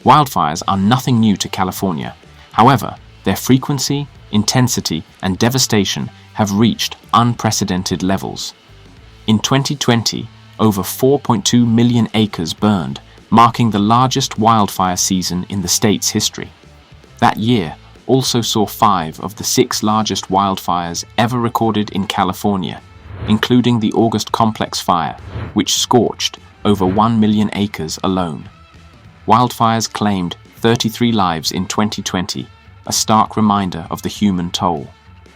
Wildfires are nothing new to California. However, their frequency, intensity, and devastation have reached unprecedented levels. In 2020, over 4.2 million acres burned, marking the largest wildfire season in the state's history. That year also saw 5 of the 6 largest wildfires ever recorded in California, including the August Complex Fire, which scorched over 1 million acres alone. Wildfires claimed 33 lives in 2020, a stark reminder of the human toll.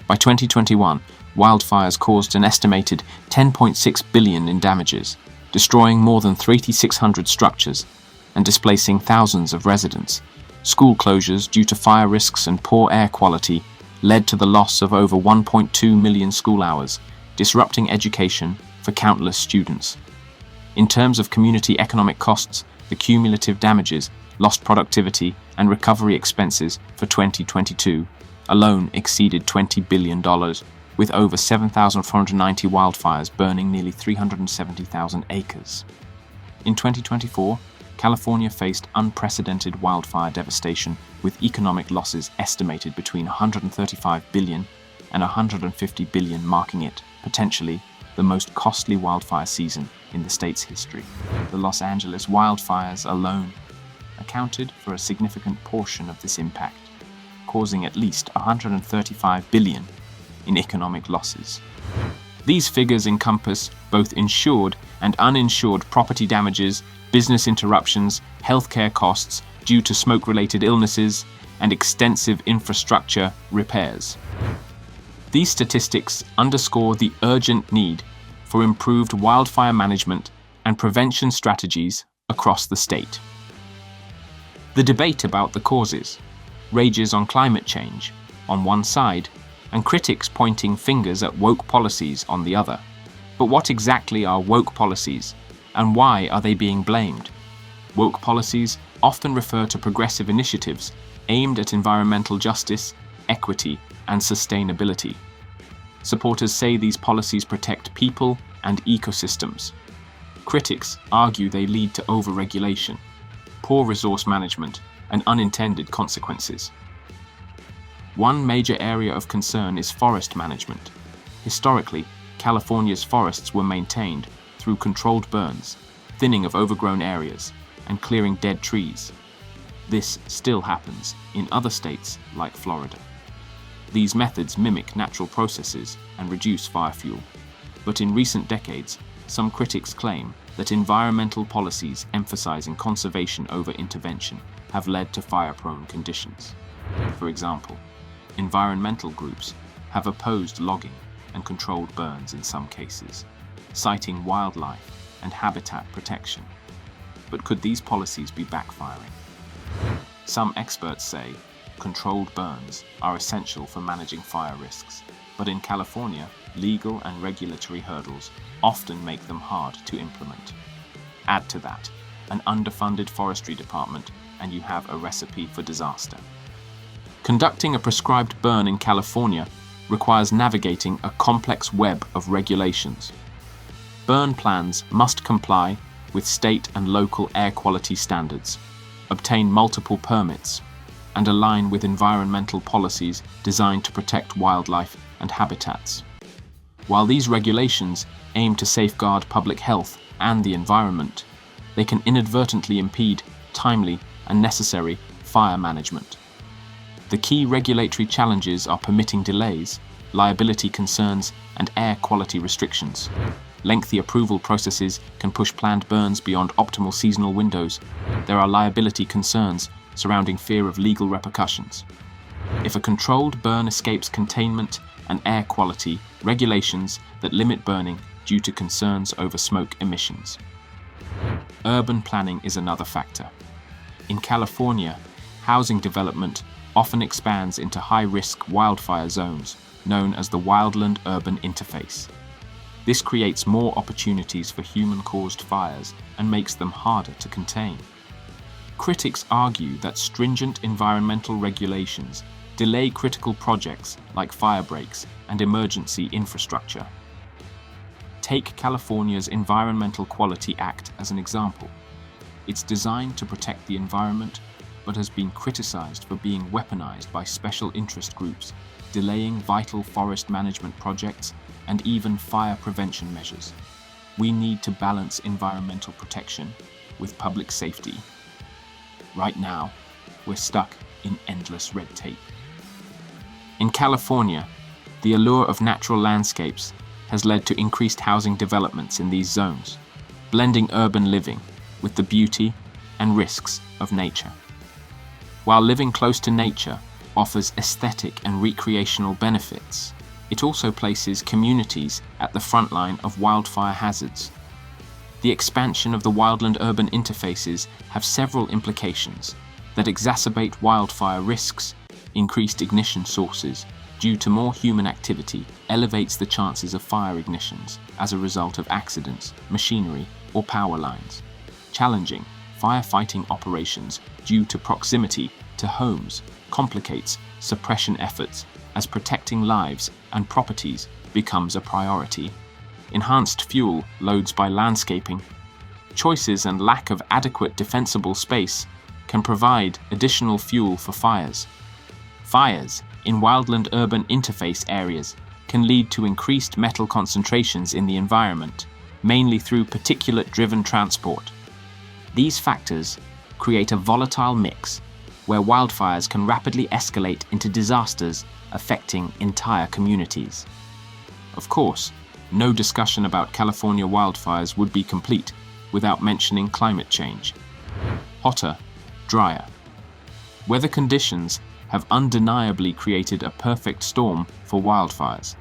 By 2021, wildfires caused an estimated $10.6 billion in damages, destroying more than 3,600 structures and displacing thousands of residents. School closures due to fire risks and poor air quality led to the loss of over 1.2 million school hours, disrupting education for countless students. In terms of community economic costs, the cumulative damages, lost productivity, and recovery expenses for 2022 alone exceeded $20 billion, with over 7,490 wildfires burning nearly 370,000 acres. In 2024, California faced unprecedented wildfire devastation, with economic losses estimated between $135 billion and $150 billion, marking it, potentially, the most costly wildfire season in the state's history. The Los Angeles wildfires alone accounted for a significant portion of this impact, causing at least $135 billion in economic losses. These figures encompass both insured and uninsured property damages, business interruptions, healthcare costs due to smoke-related illnesses, and extensive infrastructure repairs. These statistics underscore the urgent need for improved wildfire management and prevention strategies across the state. The debate about the causes rages on climate change on one side, and critics pointing fingers at woke policies on the other. But what exactly are woke policies, and why are they being blamed? Woke policies often refer to progressive initiatives aimed at environmental justice, equity, and sustainability. Supporters say these policies protect people and ecosystems. Critics argue they lead to overregulation, poor resource management, and unintended consequences. One major area of concern is forest management. Historically, California's forests were maintained through controlled burns, thinning of overgrown areas, and clearing dead trees. This still happens in other states like Florida. These methods mimic natural processes and reduce fire fuel. But in recent decades, some critics claim that environmental policies emphasizing conservation over intervention have led to fire-prone conditions. For example, environmental groups have opposed logging and controlled burns in some cases, citing wildlife and habitat protection. But could these policies be backfiring? Some experts say controlled burns are essential for managing fire risks, but in California, legal and regulatory hurdles often make them hard to implement. Add to that an underfunded forestry department, and you have a recipe for disaster. Conducting a prescribed burn in California requires navigating a complex web of regulations. Burn plans must comply with state and local air quality standards, obtain multiple permits, and align with environmental policies designed to protect wildlife and habitats. While these regulations aim to safeguard public health and the environment, they can inadvertently impede timely and necessary fire management. The key regulatory challenges are permitting delays, liability concerns, and air quality restrictions. Lengthy approval processes can push planned burns beyond optimal seasonal windows. There are liability concerns surrounding fear of legal repercussions. If a controlled burn escapes containment and air quality regulations that limit burning due to concerns over smoke emissions. Urban planning is another factor. In California, housing development often expands into high-risk wildfire zones known as the wildland-urban interface. This creates more opportunities for human-caused fires and makes them harder to contain. Critics argue that stringent environmental regulations delay critical projects like fire breaks and emergency infrastructure. Take California's Environmental Quality Act as an example. It's designed to protect the environment but has been criticized for being weaponized by special interest groups, delaying vital forest management projects and even fire prevention measures. We need to balance environmental protection with public safety. Right now, we're stuck in endless red tape. In California, the allure of natural landscapes has led to increased housing developments in these zones, blending urban living with the beauty and risks of nature. While living close to nature offers aesthetic and recreational benefits, it also places communities at the front line of wildfire hazards. The expansion of the wildland-urban interfaces have several implications that exacerbate wildfire risks. Increased ignition sources due to more human activity elevates the chances of fire ignitions as a result of accidents, machinery, or power lines. Challenging firefighting operations due to proximity to homes complicates suppression efforts as protecting lives and properties becomes a priority. Enhanced fuel loads by landscaping. Choices and lack of adequate defensible space can provide additional fuel for fires. Fires in wildland-urban interface areas can lead to increased metal concentrations in the environment, mainly through particulate-driven transport. These factors create a volatile mix where wildfires can rapidly escalate into disasters affecting entire communities. Of course, no discussion about California wildfires would be complete without mentioning climate change. Hotter, drier. Weather conditions have undeniably created a perfect storm for wildfires,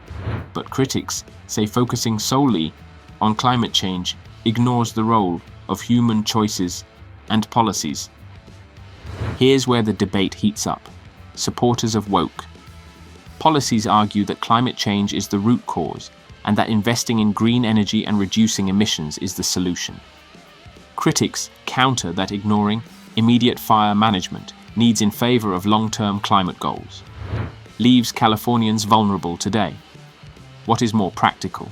but critics say focusing solely on climate change ignores the role of human choices and policies. Here's where the debate heats up. Supporters of woke policies argue that climate change is the root cause and that investing in green energy and reducing emissions is the solution. Critics counter that ignoring immediate fire management needs in favor of long-term climate goals leaves Californians vulnerable today. What is more practical?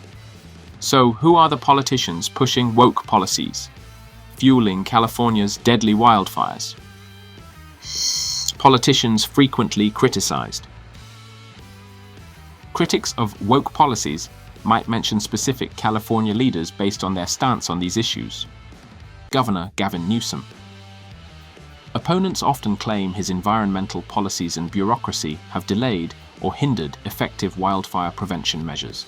So, who are the politicians pushing woke policies, fueling California's deadly wildfires? Politicians frequently criticized. Critics of woke policies might mention specific California leaders based on their stance on these issues. Governor Gavin Newsom. Opponents often claim his environmental policies and bureaucracy have delayed or hindered effective wildfire prevention measures.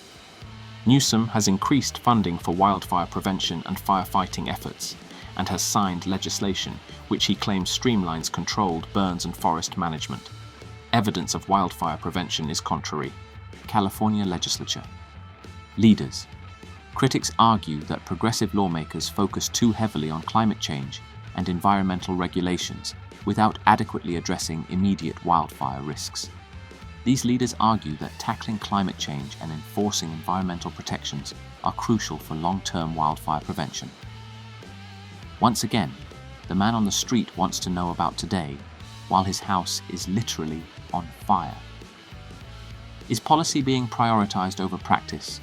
Newsom has increased funding for wildfire prevention and firefighting efforts, and has signed legislation which he claims streamlines controlled burns and forest management. Evidence of wildfire prevention is contrary. California legislature. Leaders. Critics argue that progressive lawmakers focus too heavily on climate change and environmental regulations without adequately addressing immediate wildfire risks. These leaders argue that tackling climate change and enforcing environmental protections are crucial for long-term wildfire prevention. Once again, the man on the street wants to know about today, while his house is literally on fire. Is policy being prioritized over practice?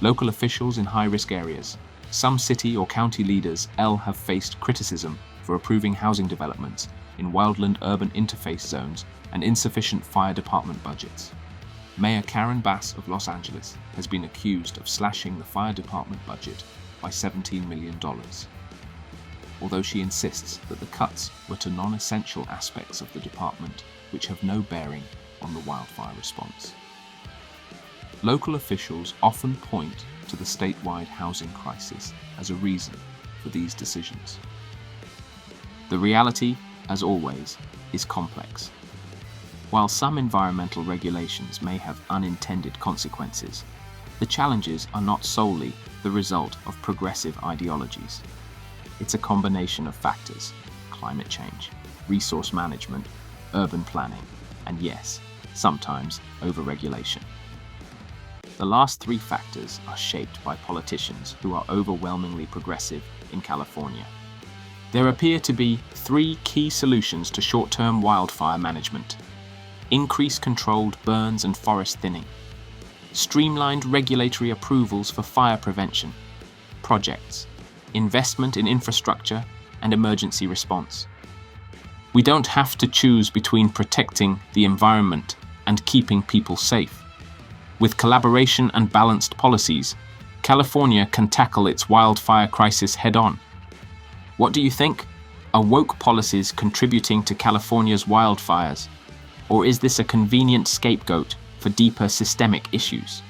Local officials in high-risk areas. Some city or county leaders have faced criticism for approving housing developments in wildland-urban interface zones and insufficient fire department budgets. Mayor Karen Bass of Los Angeles has been accused of slashing the fire department budget by $17 million, although she insists that the cuts were to non-essential aspects of the department which have no bearing on the wildfire response. Local officials often point to the statewide housing crisis as a reason for these decisions. The reality, as always, is complex. While some environmental regulations may have unintended consequences, the challenges are not solely the result of progressive ideologies. It's a combination of factors: climate change, resource management, urban planning, and yes, sometimes overregulation. The last three factors are shaped by politicians who are overwhelmingly progressive in California. There appear to be three key solutions to short-term wildfire management: increase controlled burns and forest thinning, streamlined regulatory approvals for fire prevention, projects, investment in infrastructure, and emergency response. We don't have to choose between protecting the environment and keeping people safe. With collaboration and balanced policies, California can tackle its wildfire crisis head-on. What do you think? Are woke policies contributing to California's wildfires? Or is this a convenient scapegoat for deeper systemic issues?